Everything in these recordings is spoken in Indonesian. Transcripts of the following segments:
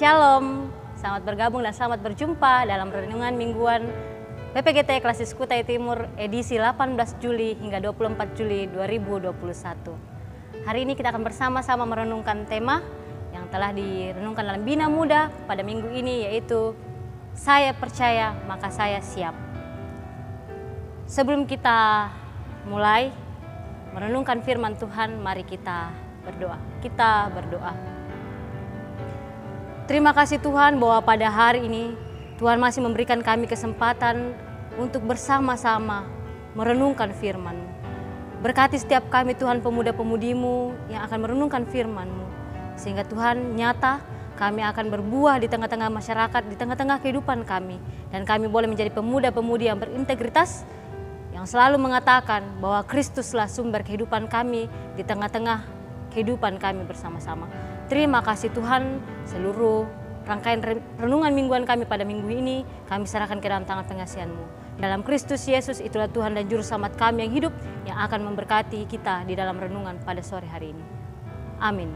Shalom, selamat bergabung dan selamat berjumpa dalam renungan mingguan PPGT Klasis Kutai Timur edisi 18 Juli hingga 24 Juli 2021. Hari ini kita akan bersama-sama merenungkan tema yang telah direnungkan dalam Bina Muda pada minggu ini, yaitu Saya Percaya Maka Saya Siap. Sebelum kita mulai merenungkan firman Tuhan, mari kita berdoa. Kita berdoa. Terima kasih Tuhan bahwa pada hari ini Tuhan masih memberikan kami kesempatan untuk bersama-sama merenungkan firman-Mu. Berkati setiap kami Tuhan, pemuda-pemudimu yang akan merenungkan firman-Mu. Sehingga Tuhan nyata kami akan berbuah di tengah-tengah masyarakat, di tengah-tengah kehidupan kami. Dan kami boleh menjadi pemuda-pemudi yang berintegritas, yang selalu mengatakan bahwa Kristuslah sumber kehidupan kami di tengah-tengah kehidupan kami bersama-sama. Terima kasih Tuhan, seluruh rangkaian renungan mingguan kami pada minggu ini kami serahkan ke dalam tangan pengasihan-Mu. Dalam Kristus Yesus, itulah Tuhan dan Juru Selamat kami yang hidup, yang akan memberkati kita di dalam renungan pada sore hari ini. Amin.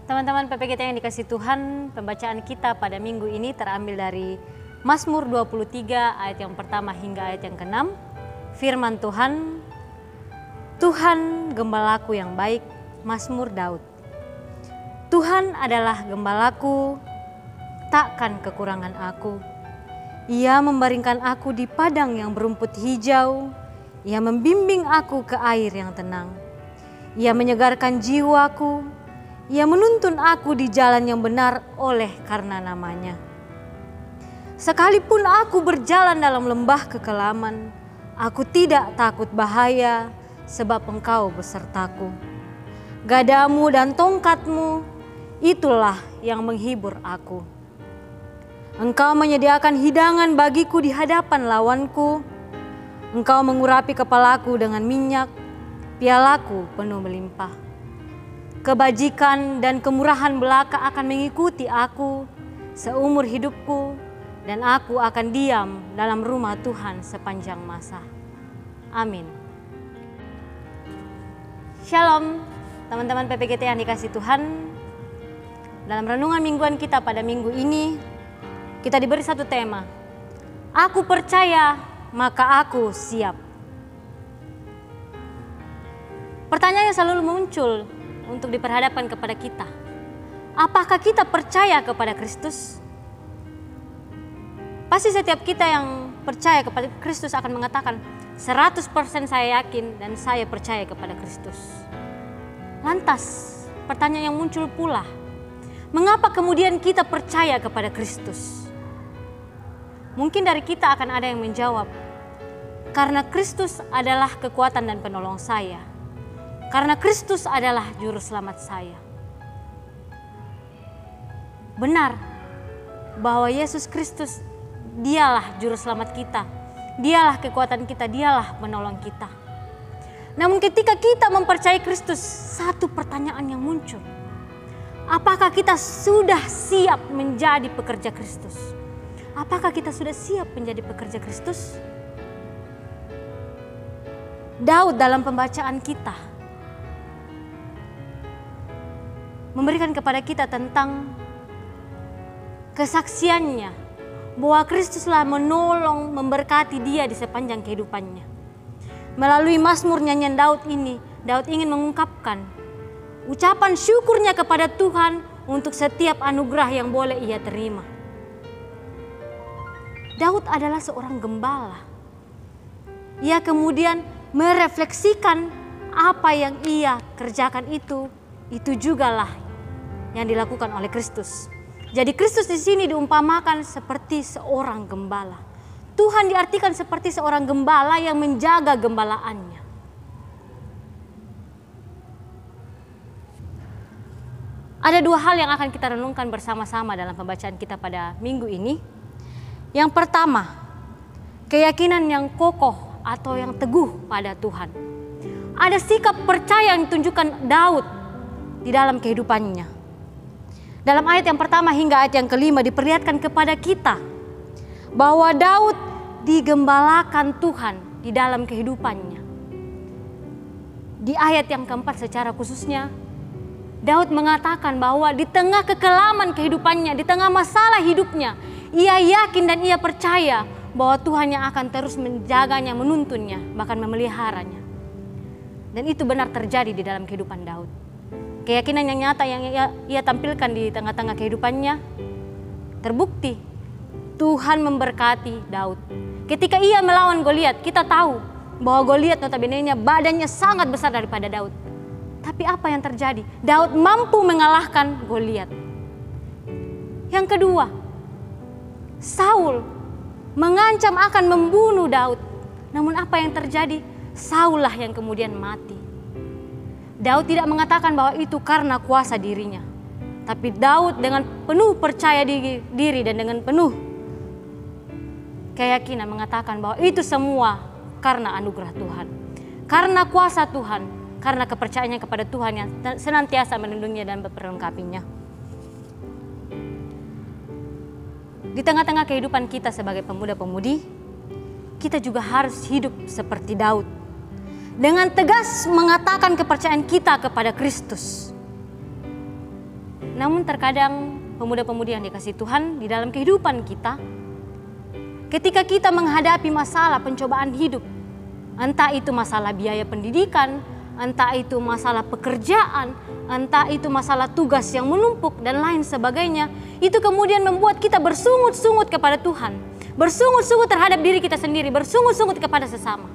Teman-teman PPGT yang dikasihi Tuhan, pembacaan kita pada minggu ini terambil dari Mazmur 23 ayat yang pertama hingga ayat yang ke-6. Firman Tuhan, Tuhan gembalaku yang baik, Mazmur Daud. Tuhan adalah gembalaku, takkan kekurangan aku. Ia membaringkan aku di padang yang berumput hijau. Ia membimbing aku ke air yang tenang. Ia menyegarkan jiwaku. Ia menuntun aku di jalan yang benar oleh karena namanya. Sekalipun aku berjalan dalam lembah kekelaman, aku tidak takut bahaya, sebab Engkau besertaku. Gadamu dan tongkatmu, itulah yang menghibur aku. Engkau menyediakan hidangan bagiku di hadapan lawanku. Engkau mengurapi kepalaku dengan minyak, pialaku penuh melimpah. Kebajikan dan kemurahan belaka akan mengikuti aku seumur hidupku, dan aku akan diam dalam rumah Tuhan sepanjang masa. Amin. Shalom, teman-teman PPGT yang dikasihi Tuhan. Dalam renungan mingguan kita pada minggu ini, kita diberi satu tema. Aku percaya, maka aku siap. Pertanyaan yang selalu muncul untuk diperhadapkan kepada kita. Apakah kita percaya kepada Kristus? Pasti setiap kita yang percaya kepada Kristus akan mengatakan, 100% saya yakin dan saya percaya kepada Kristus. Lantas, pertanyaan yang muncul pula, mengapa kemudian kita percaya kepada Kristus? Mungkin dari kita akan ada yang menjawab, karena Kristus adalah kekuatan dan penolong saya. Karena Kristus adalah juru selamat saya. Benar bahwa Yesus Kristus dialah juru selamat kita. Dialah kekuatan kita, dialah menolong kita. Namun ketika kita mempercayai Kristus, satu pertanyaan yang muncul. Apakah kita sudah siap menjadi pekerja Kristus? Apakah kita sudah siap menjadi pekerja Kristus? Daud dalam pembacaan kita memberikan kepada kita tentang kesaksiannya bahwa Kristuslah menolong, memberkati dia di sepanjang kehidupannya. Melalui Mazmur nyanyian Daud ini, Daud ingin mengungkapkan ucapan syukurnya kepada Tuhan untuk setiap anugerah yang boleh ia terima. Daud adalah seorang gembala. Ia kemudian merefleksikan apa yang ia kerjakan itu jugalah yang dilakukan oleh Kristus. Jadi Kristus di sini diumpamakan seperti seorang gembala. Tuhan diartikan seperti seorang gembala yang menjaga gembalaannya. Ada dua hal yang akan kita renungkan bersama-sama dalam pembacaan kita pada minggu ini. Yang pertama, keyakinan yang kokoh atau yang teguh pada Tuhan. Ada sikap percaya yang ditunjukkan Daud di dalam kehidupannya. Dalam ayat yang pertama hingga ayat yang kelima diperlihatkan kepada kita bahwa Daud digembalakan Tuhan di dalam kehidupannya. Di ayat yang keempat secara khususnya Daud mengatakan bahwa di tengah kekelaman kehidupannya, di tengah masalah hidupnya, ia yakin dan ia percaya bahwa Tuhan yang akan terus menjaganya, menuntunnya, bahkan memeliharanya. Dan itu benar terjadi di dalam kehidupan Daud. Keyakinan yang nyata yang ia tampilkan di tengah-tengah kehidupannya terbukti. Tuhan memberkati Daud. Ketika ia melawan Goliat, kita tahu bahwa Goliat notabene-nya badannya sangat besar daripada Daud. Tapi apa yang terjadi? Daud mampu mengalahkan Goliat. Yang kedua, Saul mengancam akan membunuh Daud. Namun apa yang terjadi? Saul lah yang kemudian mati. Daud tidak mengatakan bahwa itu karena kuasa dirinya. Tapi Daud dengan penuh percaya diri dan dengan penuh keyakinan mengatakan bahwa itu semua karena anugerah Tuhan. Karena kuasa Tuhan, karena kepercayaannya kepada Tuhan yang senantiasa melindunginya dan memperlengkapinya. Di tengah-tengah kehidupan kita sebagai pemuda-pemudi, kita juga harus hidup seperti Daud. Dengan tegas mengatakan kepercayaan kita kepada Kristus. Namun terkadang pemuda-pemudi yang dikasihi Tuhan di dalam kehidupan kita, ketika kita menghadapi masalah pencobaan hidup, entah itu masalah biaya pendidikan, entah itu masalah pekerjaan, entah itu masalah tugas yang menumpuk dan lain sebagainya, itu kemudian membuat kita bersungut-sungut kepada Tuhan, bersungut-sungut terhadap diri kita sendiri, bersungut-sungut kepada sesama.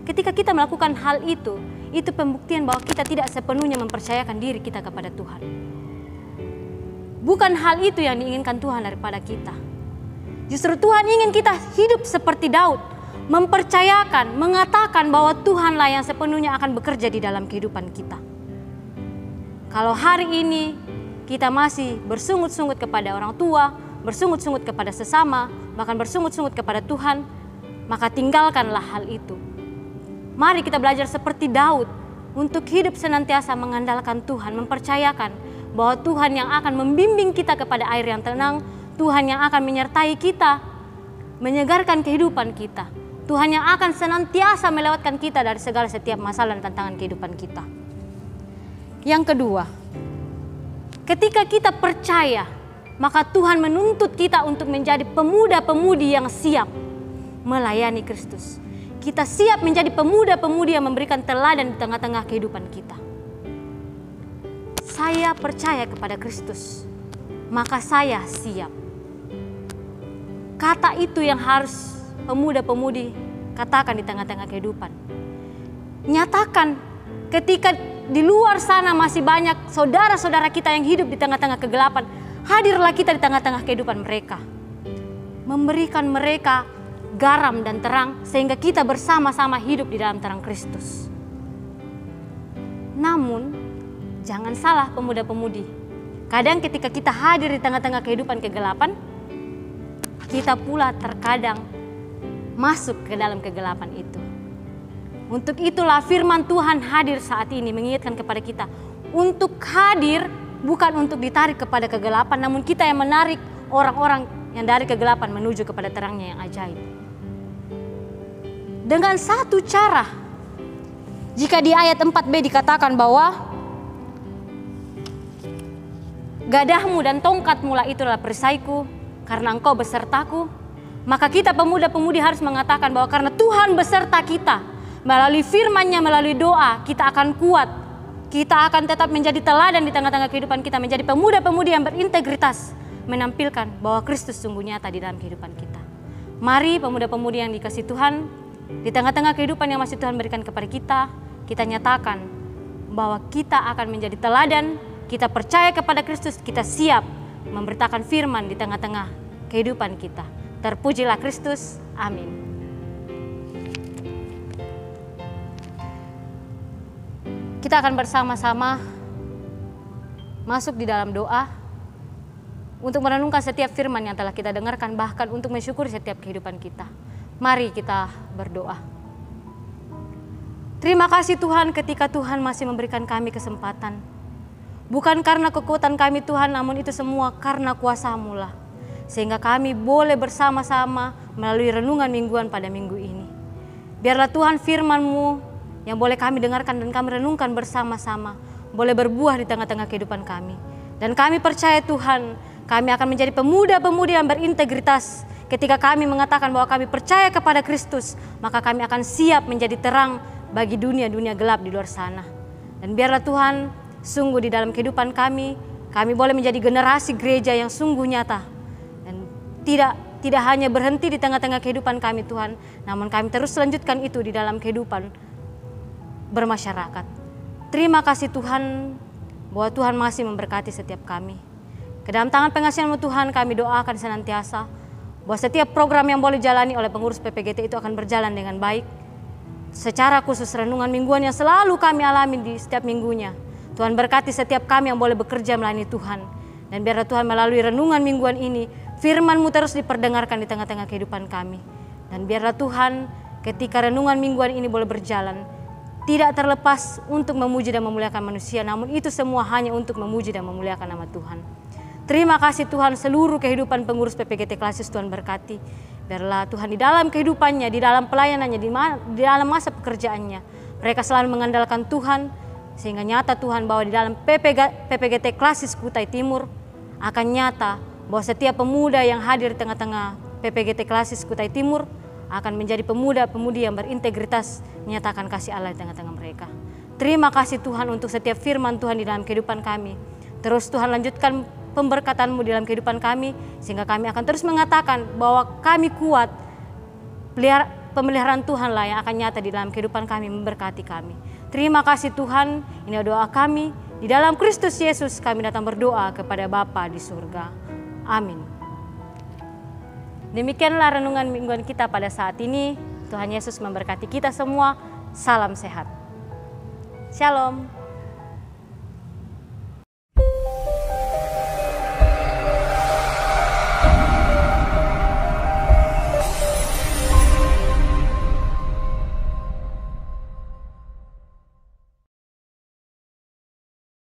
Ketika kita melakukan hal itu pembuktian bahwa kita tidak sepenuhnya mempercayakan diri kita kepada Tuhan. Bukan hal itu yang diinginkan Tuhan daripada kita. Justru Tuhan ingin kita hidup seperti Daud, mempercayakan, mengatakan bahwa Tuhanlah yang sepenuhnya akan bekerja di dalam kehidupan kita. Kalau hari ini kita masih bersungut-sungut kepada orang tua, bersungut-sungut kepada sesama, bahkan bersungut-sungut kepada Tuhan, maka tinggalkanlah hal itu. Mari kita belajar seperti Daud untuk hidup senantiasa mengandalkan Tuhan, mempercayakan bahwa Tuhan yang akan membimbing kita kepada air yang tenang, Tuhan yang akan menyertai kita, menyegarkan kehidupan kita. Tuhan yang akan senantiasa melewatkan kita dari segala setiap masalah dan tantangan kehidupan kita. Yang kedua, ketika kita percaya, maka Tuhan menuntut kita untuk menjadi pemuda-pemudi yang siap melayani Kristus. Kita siap menjadi pemuda-pemudi yang memberikan teladan di tengah-tengah kehidupan kita. Saya percaya kepada Kristus, maka saya siap. Kata itu yang harus pemuda-pemudi katakan di tengah-tengah kehidupan. Nyatakan ketika di luar sana masih banyak saudara-saudara kita yang hidup di tengah-tengah kegelapan, hadirlah kita di tengah-tengah kehidupan mereka. Memberikan mereka garam dan terang sehingga kita bersama-sama hidup di dalam terang Kristus. Namun, jangan salah pemuda-pemudi. Kadang ketika kita hadir di tengah-tengah kehidupan kegelapan, kita pula terkadang masuk ke dalam kegelapan itu. Untuk itulah firman Tuhan hadir saat ini mengingatkan kepada kita untuk hadir bukan untuk ditarik kepada kegelapan, namun kita yang menarik orang-orang yang dari kegelapan menuju kepada terangnya yang ajaib. Dengan satu cara, jika di ayat 4b dikatakan bahwa gadahmu dan tongkatmu lah itulah perisaiku, karena engkau besertaku, maka kita pemuda-pemudi harus mengatakan bahwa karena Tuhan beserta kita, melalui firman-Nya, melalui doa, kita akan kuat. Kita akan tetap menjadi teladan di tengah-tengah kehidupan kita, menjadi pemuda-pemudi yang berintegritas, menampilkan bahwa Kristus sungguh nyata di dalam kehidupan kita. Mari pemuda-pemudi yang dikasihi Tuhan, di tengah-tengah kehidupan yang masih Tuhan berikan kepada kita nyatakan bahwa kita akan menjadi teladan, kita percaya kepada Kristus, kita siap memberitakan firman di tengah-tengah kehidupan kita. Terpujilah Kristus, amin. Kita akan bersama-sama masuk di dalam doa untuk merenungkan setiap firman yang telah kita dengarkan, bahkan untuk mensyukuri setiap kehidupan kita. Mari kita berdoa. Terima kasih Tuhan ketika Tuhan masih memberikan kami kesempatan. Bukan karena kekuatan kami Tuhan, namun itu semua karena kuasa-Mu lah. Sehingga kami boleh bersama-sama melalui renungan mingguan pada minggu ini. Biarlah Tuhan firman-Mu yang boleh kami dengarkan dan kami renungkan bersama-sama boleh berbuah di tengah-tengah kehidupan kami. Dan kami percaya Tuhan, kami akan menjadi pemuda-pemudi yang berintegritas. Ketika kami mengatakan bahwa kami percaya kepada Kristus, maka kami akan siap menjadi terang bagi dunia-dunia gelap di luar sana. Dan biarlah Tuhan, sungguh di dalam kehidupan kami boleh menjadi generasi gereja yang sungguh nyata. Dan tidak hanya berhenti di tengah-tengah kehidupan kami Tuhan, namun kami terus lanjutkan itu di dalam kehidupan bermasyarakat. Terima kasih Tuhan, bahwa Tuhan masih memberkati setiap kami. Ke dalam tangan pengasihan-Mu Tuhan kami doakan senantiasa, bahwa setiap program yang boleh jalani oleh pengurus PPGT itu akan berjalan dengan baik. Secara khusus renungan mingguan yang selalu kami alami di setiap minggunya. Tuhan berkati setiap kami yang boleh bekerja melayani Tuhan. Dan biarlah Tuhan melalui renungan mingguan ini, firman-Mu terus diperdengarkan di tengah-tengah kehidupan kami. Dan biarlah Tuhan, ketika renungan mingguan ini boleh berjalan, tidak terlepas untuk memuji dan memuliakan manusia, namun itu semua hanya untuk memuji dan memuliakan nama Tuhan. Terima kasih Tuhan, seluruh kehidupan pengurus PPGT Klasius Tuhan berkati. Biarlah Tuhan di dalam kehidupannya, di dalam pelayanannya, di dalam masa pekerjaannya, mereka selalu mengandalkan Tuhan, sehingga nyata Tuhan bahwa di dalam PPGT Klasius Kutai Timur akan nyata bahwa setiap pemuda yang hadir di tengah-tengah PPGT Klasius Kutai Timur akan menjadi pemuda-pemudi yang berintegritas, menyatakan kasih Allah di tengah-tengah mereka. Terima kasih Tuhan untuk setiap firman Tuhan di dalam kehidupan kami. Terus Tuhan lanjutkan pemberkatan-Mu di dalam kehidupan kami, sehingga kami akan terus mengatakan bahwa kami kuat, pemeliharaan Tuhanlah yang akan nyata di dalam kehidupan kami, memberkati kami. Terima kasih Tuhan, ini doa kami, di dalam Kristus Yesus kami datang berdoa kepada Bapa di surga. Amin. Demikianlah renungan mingguan kita pada saat ini. Tuhan Yesus memberkati kita semua. Salam sehat. Shalom.